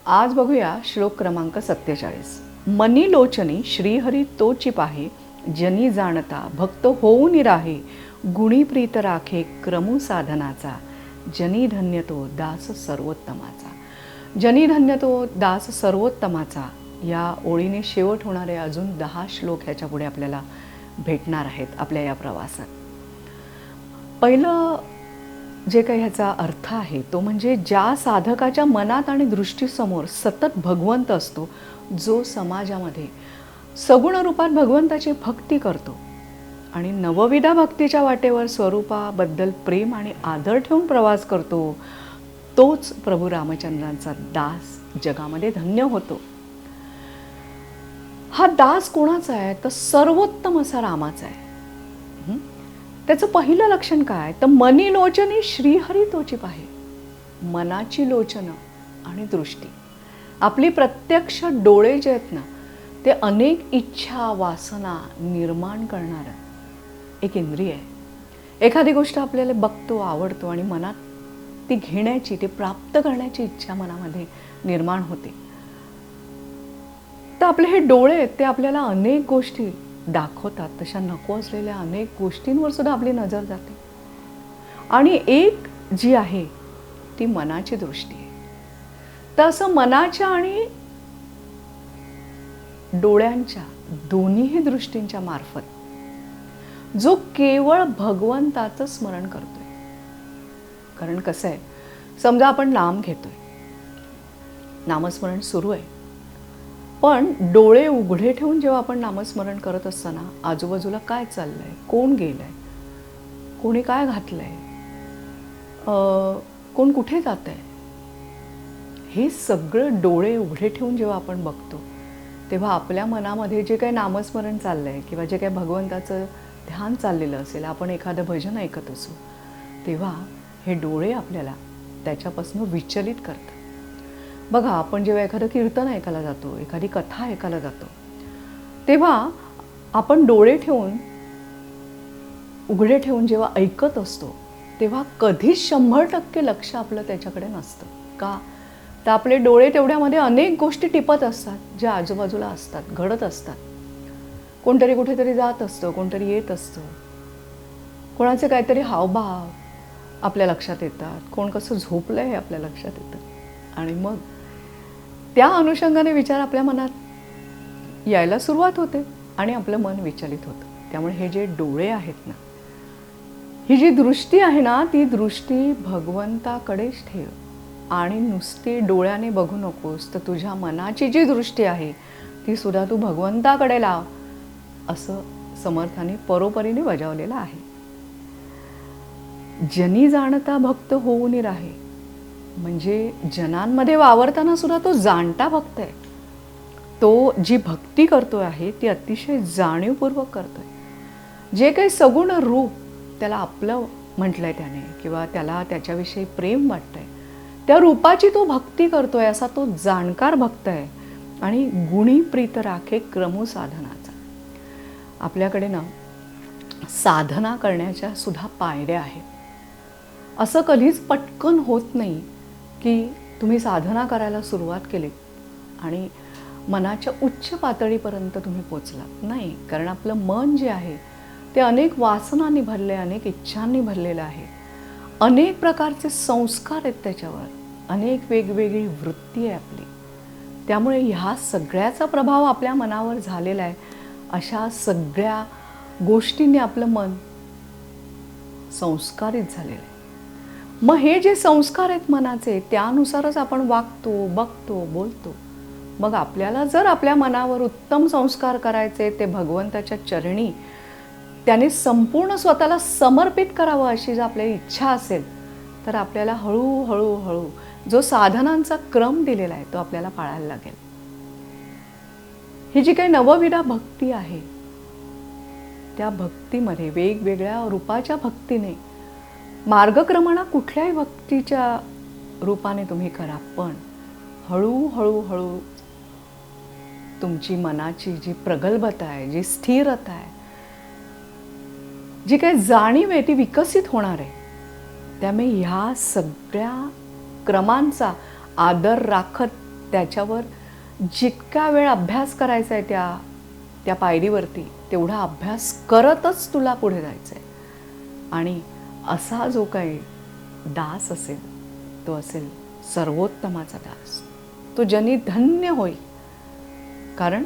आज बघूया श्लोक क्रमांक 47. मनी लोचनी श्रीहरी तोची पाहे, जनी जाणता भक्त होऊन राहे, गुणी प्रीत राखे क्रमू साधनाचा, जनी धन्य तो दास सर्वोत्तमाचा. जनी धन्य तो दास सर्वोत्तमाचा या ओळीने शेवट होणारे अजून 10 श्लोक ह्याच्या पुढे आपल्याला भेटणार आहेत आपल्या या प्रवासात. पहिलं जे काही ह्याचा अर्थ आहे तो म्हणजे ज्या साधकाच्या मनात आणि दृष्टीसमोर सतत भगवंत असतो, जो समाजामध्ये सगुण रूपात भगवंताची भक्ती करतो आणि नवविधा भक्तीच्या वाटेवर स्वरूपाबद्दल प्रेम आणि आदर ठेवून प्रवास करतो, तोच प्रभू रामचंद्रांचा दास जगामध्ये धन्य होतो. हा दास कोणाचा आहे तर सर्वोत्तम असा रामाचा आहे. त्याचं पहिलं लक्षण काय तर मनी लोचनी श्रीहरी तोची पाहे. मनाची लोचन आणि दृष्टी, आपली प्रत्यक्ष डोळे जे आहेत ना ते अनेक इच्छा वासना निर्माण करणारं एक इंद्रिय आहे. एखादी गोष्ट आपल्याला बघतो, आवडतो आणि मनात ती घेण्याची, ती प्राप्त करण्याची इच्छा मनामध्ये निर्माण होते. तर आपले हे डोळे आहेत ते आपल्याला अनेक गोष्टी दाखवतात, तशा नको असलेल्या अनेक गोष्टींवर सुद्धा आपली नजर जाते. आणि एक जी आहे ती मनाची दृष्टी आहे. तर असं मनाच्या आणि डोळ्यांच्या दोन्हीही दृष्टींच्या मार्फत जो केवळ भगवंताचं स्मरण करतोय. कारण कसं आहे, समजा आपण नाम घेतोय, नामस्मरण सुरू आहे, पण डोळे उघडे ठेवून जेव्हा आपण नामस्मरण करत असताना आजूबाजूला काय चाललंय, कोण गेलंय, कोणी काय घातलंय, कोण कुठे जात आहे, हे सगळं डोळे उघडे ठेवून जेव्हा आपण बघतो तेव्हा आपल्या मनामध्ये जे काही नामस्मरण चाललंय किंवा जे काही भगवंताचं ध्यान चाललेलं असेल, आपण एखादं भजन ऐकत असू, तेव्हा हे डोळे आपल्याला त्याच्यापासून विचलित करतात. बघा, आपण जेव्हा एखादं कीर्तन ऐकायला जातो, एखादी कथा ऐकायला जातो, तेव्हा आपण डोळे ठेवून उघडे ठेवून जेव्हा ऐकत असतो तेव्हा कधीच 100% लक्ष आपलं त्याच्याकडे नसतं. का तर आपले डोळे तेवढ्यामध्ये अनेक गोष्टी टिपत असतात, ज्या आजूबाजूला असतात, घडत असतात. कोणतरी कुठेतरी जात असतं, कोणतरी येत असतं, कोणाचे काहीतरी हावभाव आपल्या लक्षात येतात, कोण कसं झोपलं आहे हे आपल्या लक्षात येतं. आणि मग त्या अनुषंगाने विचार आपल्या मनात यायला सुरुवात होते आणि आपलं मन विचलित होतं. त्यामुळे हे जे डोळे आहेत ना, ही जी दृष्टी आहे ना, ती दृष्टी भगवंताकडेच ठेव आणि नुसती डोळ्याने बघू नकोस, तर तुझ्या मनाची जी दृष्टी आहे ती सुद्धा तू भगवंताकडे लाव, असं समर्थाने परोपरीने बजावलेलं आहे. जनी जाणता भक्त होऊन राहे, म्हणजे जनांमध्ये वावरताना सुद्धा तो जाणता भक्त आहे. तो जी भक्ती करतोय आहे ती अतिशय जाणीवपूर्वक करतोय. जे काही सगुण रूप त्याला आपलं म्हटलंय त्याने किंवा त्याला त्याच्याविषयी प्रेम वाटतंय, त्या रूपाची तो भक्ती करतोय, असा तो जाणकार भक्त आहे. आणि गुणी प्रीत राखे क्रमू साधनाचा. आपल्याकडे ना साधना करण्याच्या सुद्धा पायऱ्या आहेत. असं कधीच पटकन होत नाही की तुम्ही साधना करायला सुरुवात केली आणि मनाच्या उच्च पातळीपर्यंत तुम्ही पोचलात. नाही, कारण आपलं मन जे आहे ते अनेक वासनांनी भरले, अनेक इच्छांनी भरलेलं आहे. अनेक प्रकारचे संस्कार आहेत त्याच्यावर, अनेक वेगवेगळी वृत्ती आहे आपली. त्यामुळे ह्या सगळ्याचा प्रभाव आपल्या मनावर झालेला आहे. अशा सगळ्या गोष्टींनी आपलं मन संस्कारित झालेलं आहे. मग हे जे संस्कार आहेत मनाचे, त्यानुसारच आपण वागतो, बघतो, बोलतो. मग आपल्याला जर आपल्या मनावर उत्तम संस्कार करायचे, ते भगवंताच्या चरणी त्याने संपूर्ण स्वतःला समर्पित करावं अशी जर आपल्याला इच्छा असेल, तर आपल्याला हळूहळू जो साधनांचा क्रम दिलेला आहे तो आपल्याला पाळायला लागेल. ही जी काही नवविधा भक्ती आहे, त्या भक्तीमध्ये वेगवेगळ्या रूपाच्या भक्तीने मार्गक्रमणा कुठल्याही भक्तीच्या रूपाने तुम्ही करा, पण हळूहळू तुमची मनाची जी प्रगल्भता आहे, जी स्थिरता आहे, जी काही जाणीव आहे ती विकसित होणार आहे. त्यामुळे ह्या सगळ्या क्रमांचा आदर राखत त्याच्यावर जितका वेळ अभ्यास करायचा आहे त्या पायरीवरती तेवढा अभ्यास करतच तुला पुढे जायचं आहे. आणि असा जो काही दास असेल तो असेल सर्वोत्तमाचा दास. तो जनी धन्य होईल, कारण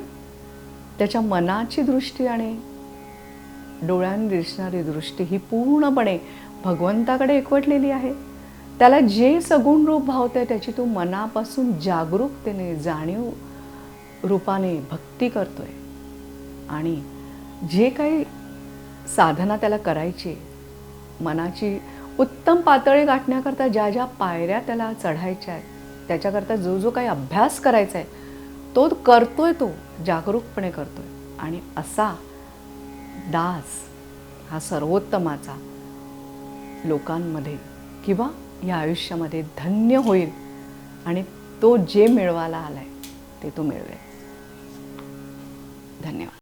त्याच्या मनाची दृष्टी आणि डोळ्यांनी दिसणारी दृष्टी ही पूर्णपणे भगवंताकडे एकवटलेली आहे. त्याला जे सगुण रूप भावतंय त्याची तू मनापासून जागरूकतेने जाणीव रूपाने भक्ती करतोय. आणि जे काही साधना त्याला करायची, मनाची उत्तम पातळी गाठण्याकरता ज्या ज्या पायऱ्या त्याला चढायच्या आहेत, त्याच्याकरता जो जो काही अभ्यास करायचा आहे तो करतोय, तो जागरूकपणे करतोय. आणि असा दास हा सर्वोत्तमाचा लोकांमध्ये किंवा या आयुष्यामध्ये धन्य होईल आणि तो जे मिळवायला आलाय ते तो मिळवेल. धन्यवाद.